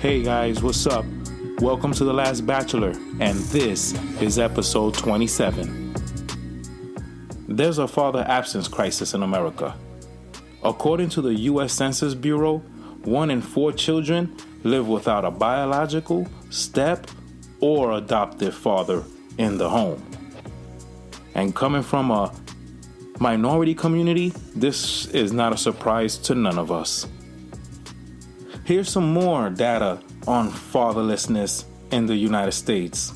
Hey guys, what's up? Welcome to The Last Bachelor, and this is episode 27. There's a father absence crisis in America. According to the U.S. Census Bureau, 1 in 4 children live without a biological, step, or adoptive father in the home. And coming from a minority community, this is not a surprise to none of us. Here's some more data on fatherlessness in the United States.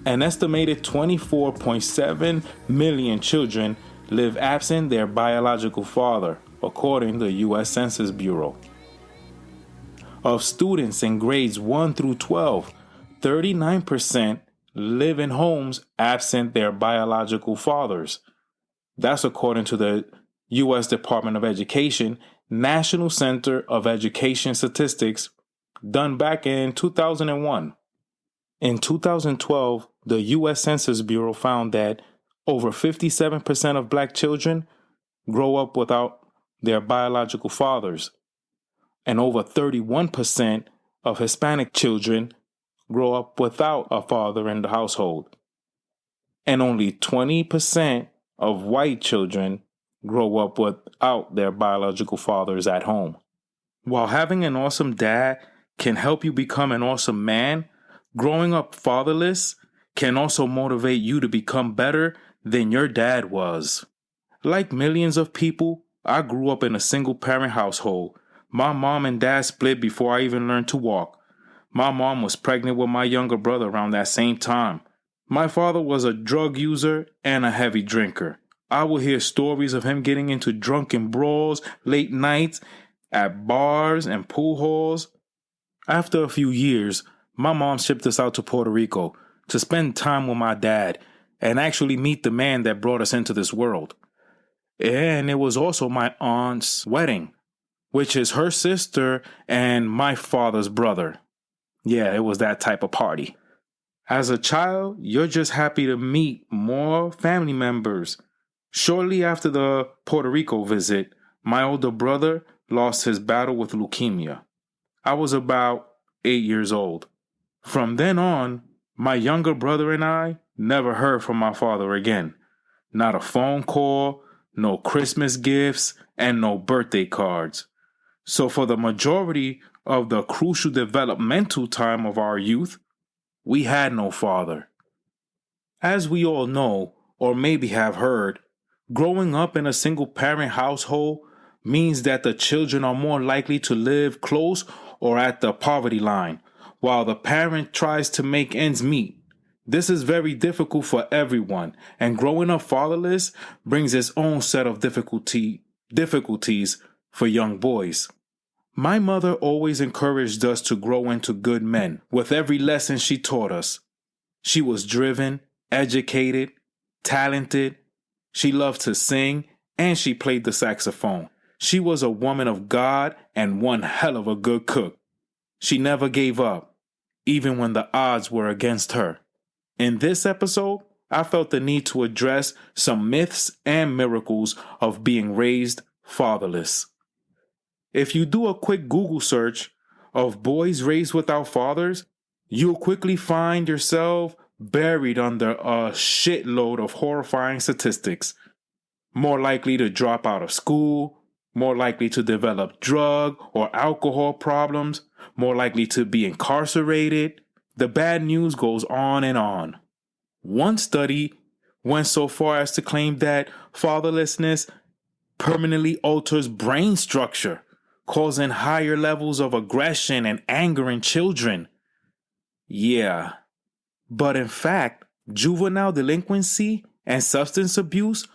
An estimated 24.7 million children live absent their biological father, according to the U.S. Census Bureau. Of students in grades 1 through 12, 39% live in homes absent their biological fathers. That's according to the U.S. Department of Education National Center of Education Statistics, done back in 2001. In 2012, the U.S. Census Bureau found that over 57% of black children grow up without their biological fathers, and over 31% of Hispanic children grow up without a father in the household, and only 20% of white children grow up without their biological fathers at home. While having an awesome dad can help you become an awesome man, growing up fatherless can also motivate you to become better than your dad was. Like millions of people, I grew up in a single-parent household. My mom and dad split before I even learned to walk. My mom was pregnant with my younger brother around that same time. My father was a drug user and a heavy drinker. I would hear stories of him getting into drunken brawls late nights at bars and pool halls. After a few years, my mom shipped us out to Puerto Rico to spend time with my dad and actually meet the man that brought us into this world. And it was also my aunt's wedding, which is her sister and my father's brother. Yeah, it was that type of party. As a child, you're just happy to meet more family members. Shortly after the Puerto Rico visit, my older brother lost his battle with leukemia. I was about 8 years old. From then on, my younger brother and I never heard from my father again. Not a phone call, no Christmas gifts, and no birthday cards. So for the majority of the crucial developmental time of our youth, we had no father. As we all know, or maybe have heard, growing up in a single-parent household means that the children are more likely to live close or at the poverty line, while the parent tries to make ends meet. This is very difficult for everyone, and growing up fatherless brings its own set of difficulties for young boys. My mother always encouraged us to grow into good men with every lesson she taught us. She was driven, educated, talented. She loved to sing, and she played the saxophone. She was a woman of God and one hell of a good cook. She never gave up, even when the odds were against her. In this episode, I felt the need to address some myths and miracles of being raised fatherless. If you do a quick Google search of boys raised without fathers, you'll quickly find yourself buried under a shitload of horrifying statistics. More likely to drop out of school, more likely to develop drug or alcohol problems, more likely to be incarcerated. The bad news goes on and on. One study went so far as to claim that fatherlessness permanently alters brain structure, causing higher levels of aggression and anger in children. Yeah. But in fact, juvenile delinquency and substance abuse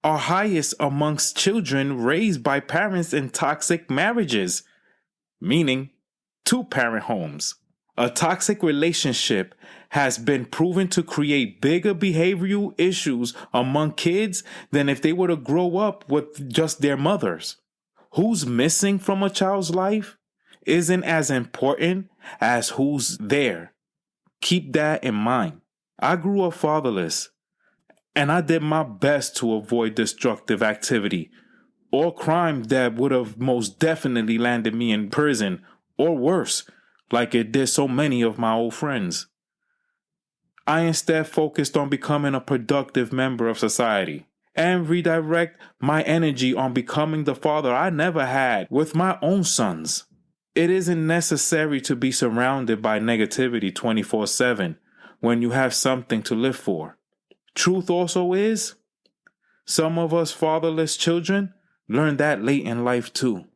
are highest amongst children raised by parents in toxic marriages, meaning two-parent homes. A toxic relationship has been proven to create bigger behavioral issues among kids than if they were to grow up with just their mothers. Who's missing from a child's life isn't as important as who's there. Keep that in mind. I grew up fatherless, and I did my best to avoid destructive activity or crime that would have most definitely landed me in prison or worse, like it did so many of my old friends. I instead focused on becoming a productive member of society and redirect my energy on becoming the father I never had with my own sons. It isn't necessary to be surrounded by negativity 24/7 when you have something to live for. Truth also is, some of us fatherless children learn that late in life too.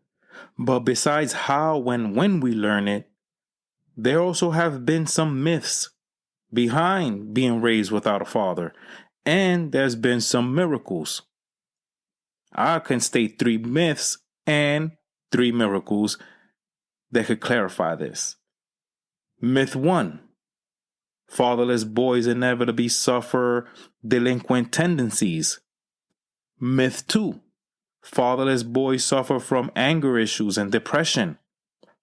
But besides how and when we learn it, there also have been some myths behind being raised without a father, and there's been some miracles. I can state 3 myths and 3 miracles that could clarify this. Myth 1: fatherless boys inevitably suffer delinquent tendencies. Myth 2: fatherless boys suffer from anger issues and depression.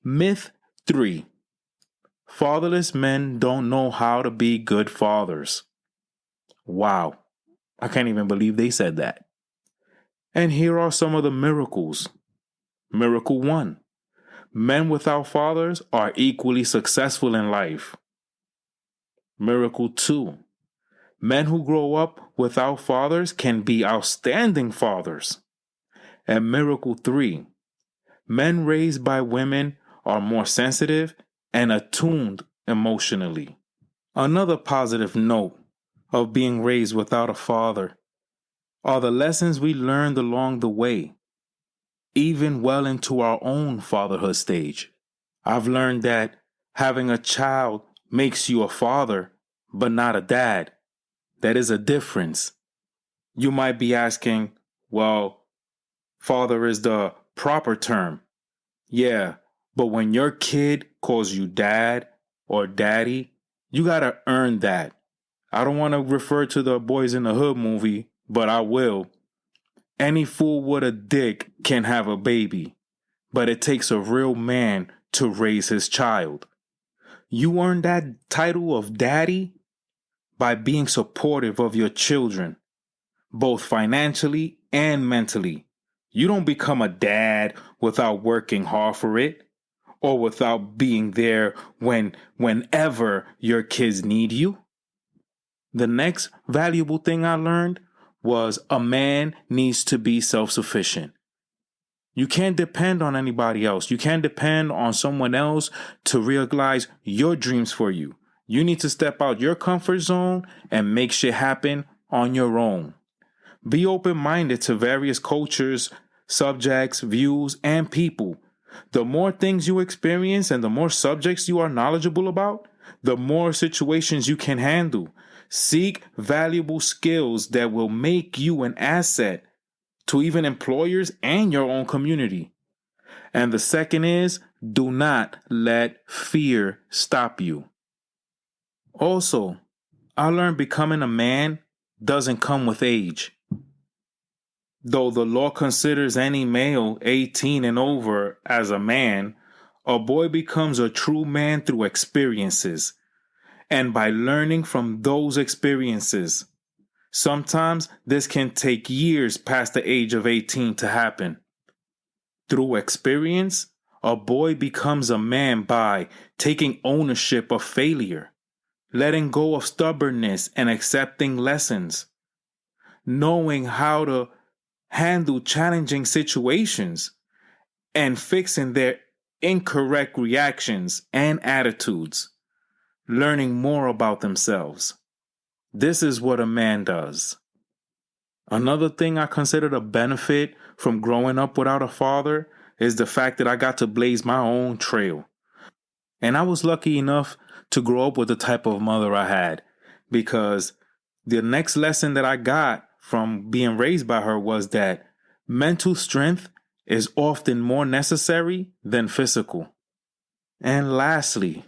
Myth 3: fatherless men don't know how to be good fathers. Wow, I can't even believe they said that. And here are some of the miracles. Miracle 1: men without fathers are equally successful in life. Miracle 2: men who grow up without fathers can be outstanding fathers. And miracle 3: men raised by women are more sensitive and attuned emotionally. Another positive note of being raised without a father are the lessons we learned along the way, even well into our own fatherhood stage. I've learned that having a child makes you a father, but not a dad. That is a difference. You might be asking, well, father is the proper term. Yeah, but when your kid calls you dad or daddy, you gotta earn that. I don't want to refer to the Boys in the Hood movie, but I will. Any fool with a dick can have a baby, but it takes a real man to raise his child. You earn that title of daddy by being supportive of your children, both financially and mentally. You don't become a dad without working hard for it, or without being there whenever your kids need you. The next valuable thing I learned was a man needs to be self-sufficient. You can't depend on anybody else. You can't depend on someone else to realize your dreams for you. You need to step out your comfort zone and make shit happen on your own. Be open-minded to various cultures, subjects, views, and people. The more things you experience and the more subjects you are knowledgeable about, the more situations you can handle. Seek valuable skills that will make you an asset to even employers and your own community. And the second is, do not let fear stop you. Also, I learned becoming a man doesn't come with age. Though the law considers any male 18 and over as a man, a boy becomes a true man through experiences and by learning from those experiences. Sometimes this can take years past the age of 18 to happen. Through experience, a boy becomes a man by taking ownership of failure, letting go of stubbornness and accepting lessons, knowing how to handle challenging situations, and fixing their incorrect reactions and attitudes, learning more about themselves. This is what a man does. Another thing I considered a benefit from growing up without a father is the fact that I got to blaze my own trail. And I was lucky enough to grow up with the type of mother I had, because the next lesson that I got from being raised by her was that mental strength is often more necessary than physical. And lastly,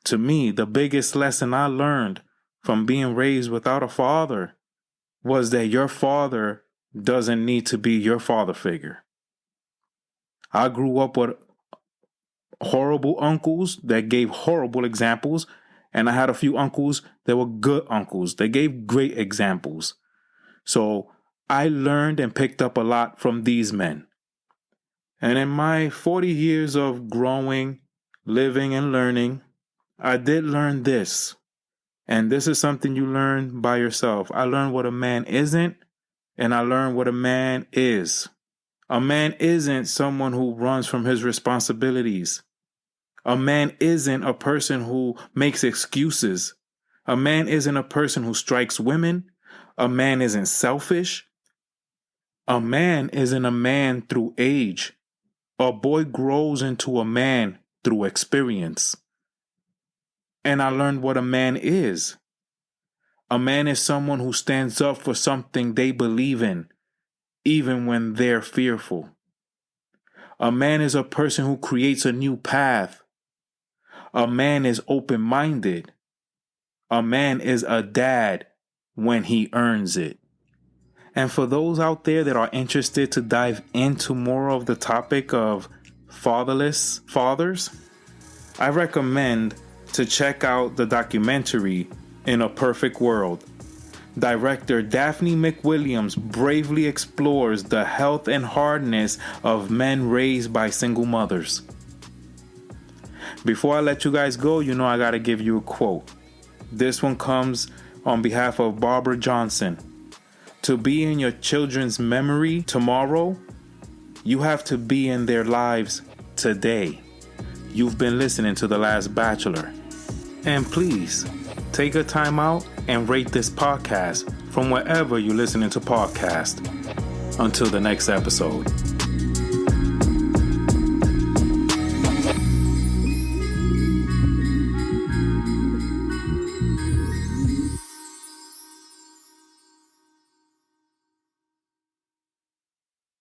to me, the biggest lesson I learned from being raised without a father was that your father doesn't need to be your father figure. I grew up with horrible uncles that gave horrible examples, and I had a few uncles that were good uncles. They gave great examples. So I learned and picked up a lot from these men. And in my 40 years of growing living and learning, I did learn this. And this is something you learn by yourself. I learned what a man isn't, and I learned what a man is. A man isn't someone who runs from his responsibilities. A man isn't a person who makes excuses. A man isn't a person who strikes women. A man isn't selfish. A man isn't a man through age. A boy grows into a man through experience. And I learned what a man is. A man is someone who stands up for something they believe in, even when they're fearful. A man is a person who creates a new path. A man is open-minded. A man is a dad when he earns it. And for those out there that are interested to dive into more of the topic of fatherless fathers, I recommend to check out the documentary In a Perfect World. Director Daphne McWilliams bravely explores the health and hardness of men raised by single mothers. Before I let you guys go, I gotta give you a quote. This one comes on behalf of Barbara Johnson. To be in your children's memory tomorrow, you have to be in their lives today. You've been listening to The Last Bachelor. And please, take a time out and rate this podcast from wherever you're listening to podcasts. Until the next episode.